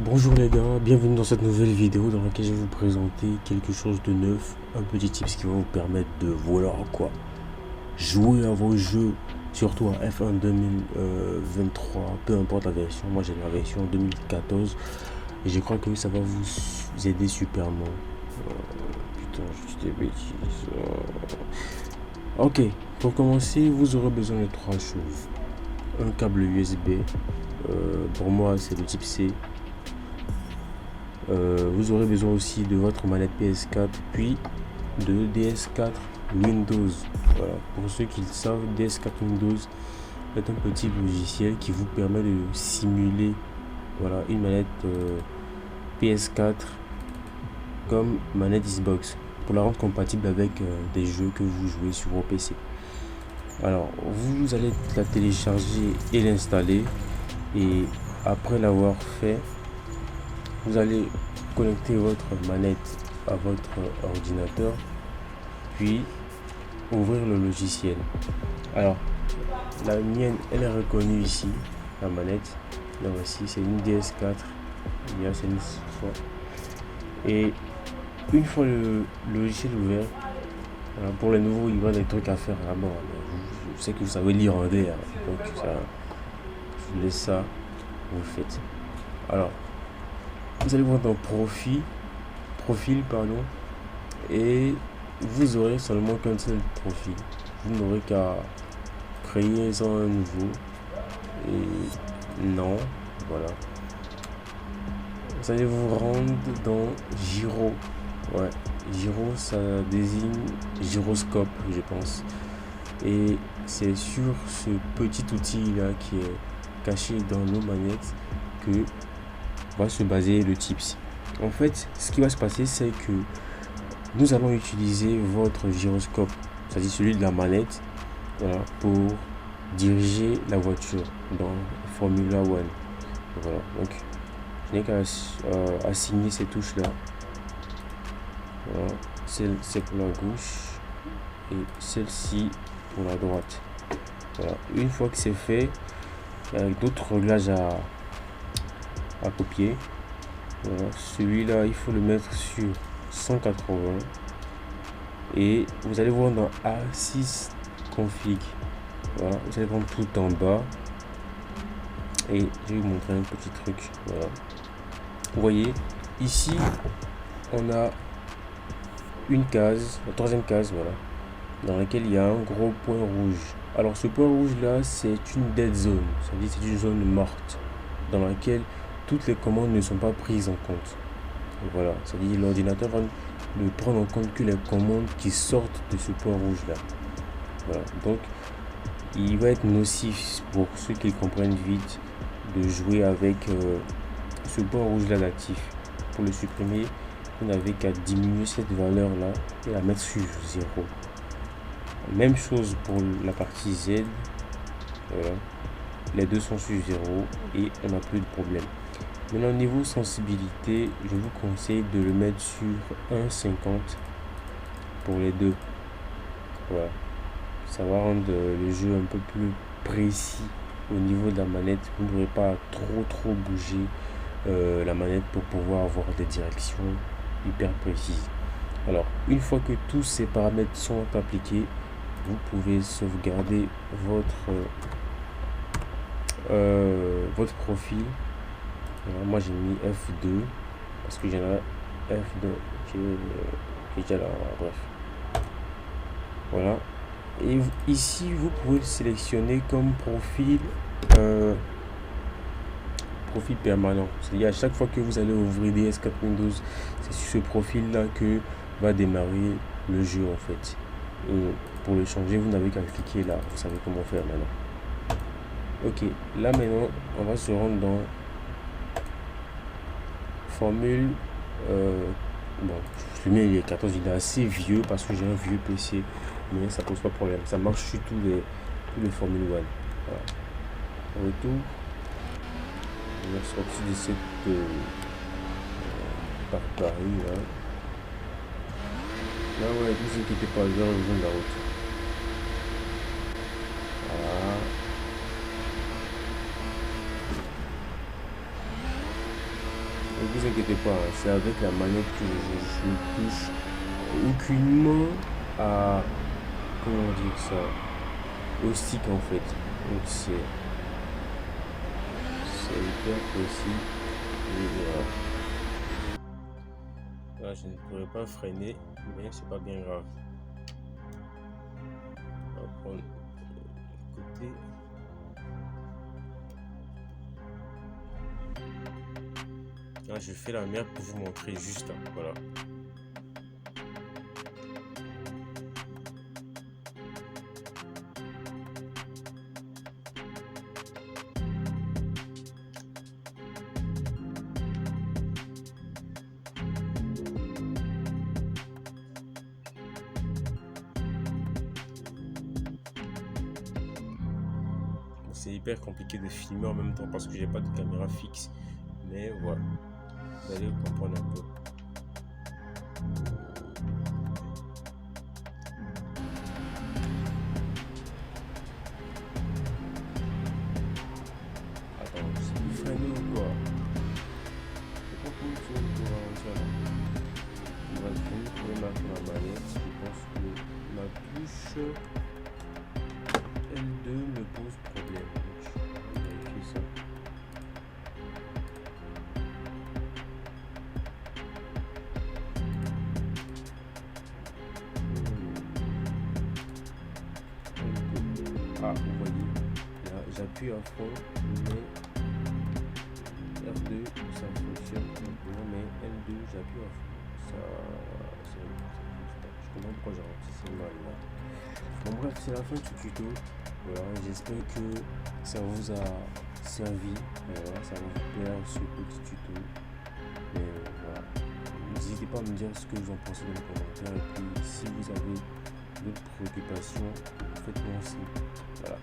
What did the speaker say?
Bonjour les gars, bienvenue dans cette nouvelle vidéo dans laquelle je vais vous présenter quelque chose de neuf, un petit tips qui va vous permettre de, voilà quoi, jouer à vos jeux, surtout à F1 2023, peu importe la version. Moi j'ai la version 2014 et je crois que ça va vous aider superment. Putain, je dis des bêtises. Ok, pour commencer, vous aurez besoin de trois choses. Un câble USB, pour moi c'est le type C. Vous aurez besoin aussi de votre manette PS4 puis de DS4 Windows. Voilà. Pour ceux qui le savent, DS4 Windows est un petit logiciel qui vous permet de simuler, voilà, une manette PS4 comme manette Xbox pour la rendre compatible avec des jeux que vous jouez sur vos PC. Alors vous allez la télécharger et l'installer, et après l'avoir fait, vous allez connecter votre manette à votre ordinateur, puis ouvrir le logiciel. Alors, la mienne, elle est reconnue ici, la manette. Donc ici, c'est une DS4. Il y a c'est une fois. Et une fois le logiciel ouvert, pour les nouveaux, il y aura des trucs à faire là-bas. Je sais que vous savez lire anglais, donc ça, je vous laisse ça, vous le faites. Alors, vous allez voir dans profil, et vous aurez seulement qu'un seul profil. Vous n'aurez qu'à créer un nouveau, et non, voilà. Vous allez vous rendre dans Gyro. Ouais, Gyro, ça désigne gyroscope, je pense. Et c'est sur ce petit outil là qui est caché dans nos manettes que va se baser le tips. En fait, ce qui va se passer, c'est que nous allons utiliser votre gyroscope, c'est-à-dire celui de la manette, voilà, pour diriger la voiture dans Formula One. Voilà, donc je n'ai qu'à assigner ces touches là. Voilà, c'est pour la gauche et celle-ci pour la droite. Voilà, une fois que c'est fait, avec d'autres réglages à copier. Voilà, celui-là, il faut le mettre sur 180 et vous allez voir dans A6 config. Voilà, vous allez prendre tout en bas et je vais vous montrer un petit truc. Voilà, vous voyez ici on a une case, la troisième case, voilà, dans laquelle il y a un gros point rouge. Alors ce point rouge là, c'est une dead zone, c'est-à-dire c'est une zone morte dans laquelle toutes les commandes ne sont pas prises en compte. Voilà, c'est-à-dire l'ordinateur va ne prendre en compte que les commandes qui sortent de ce point rouge là. Voilà, donc il va être nocif pour ceux qui comprennent vite de jouer avec ce point rouge là d'actif. Pour le supprimer, vous n'avez qu'à diminuer cette valeur là et la mettre sur 0. Même chose pour la partie Z. Voilà, les deux sont sur 0 et on n'a plus de problème. Maintenant, niveau sensibilité, je vous conseille de le mettre sur 1,50 pour les deux. Voilà, ça va rendre le jeu un peu plus précis au niveau de la manette. Vous ne devrez pas trop bouger la manette pour pouvoir avoir des directions hyper précises. Alors, une fois que tous ces paramètres sont appliqués, vous pouvez sauvegarder votre profil. Alors, moi j'ai mis F2 parce que j'en ai F2 qui est déjà là, bref. Voilà, et ici vous pouvez sélectionner comme profil permanent, c'est-à-dire à chaque fois que vous allez ouvrir DS4 Windows, c'est sur ce profil là que va démarrer le jeu en fait. Et pour le changer, vous n'avez qu'à cliquer là, vous savez comment faire maintenant. Ok, là maintenant on va se rendre dans formule. Bon, je mets il est 14, il est assez vieux parce que j'ai un vieux PC, mais ça pose pas problème, ça marche sur tous les Formule One. Voilà. Retour, on est sorti de cette par Paris là. Là ouais, ne vous inquiétez pas, je vais rejoindre la route. Voilà. Ne vous inquiétez pas, hein, c'est avec la manette que je ne touche aucunement à, comment dire ça, au stick en fait. Donc c'est hyper précis. Et voilà. Là, je ne pourrais pas freiner, mais c'est pas bien grave. On va prendre le côté. Là, je fais la merde pour vous montrer juste là. Voilà. C'est hyper compliqué de filmer en même temps parce que j'ai pas de caméra fixe. Mais voilà, vous allez comprendre un peu. Attends, c'est du freiné ou quoi? C'est pas comme ça pour ralentir là. On va freiner pour marquer la manette. Je pense que ma touche L2 me pose problème. Donc, je vais vérifier ça. Ah, vous voyez, là j'appuie à fond, mais R2 ça fonctionne complètement, mais L2 j'appuie à fond. Ça je comprends pourquoi j'ai renti ce mal là. Bon bref, c'est la fin de ce tuto. Voilà, j'espère que ça vous a servi. Voilà, ça va vous plaire ce petit tuto. Mais voilà, n'hésitez pas à me dire ce que vous en pensez dans les commentaires. Et puis si vous avez d'autres préoccupations, faites-moi aussi. Voilà.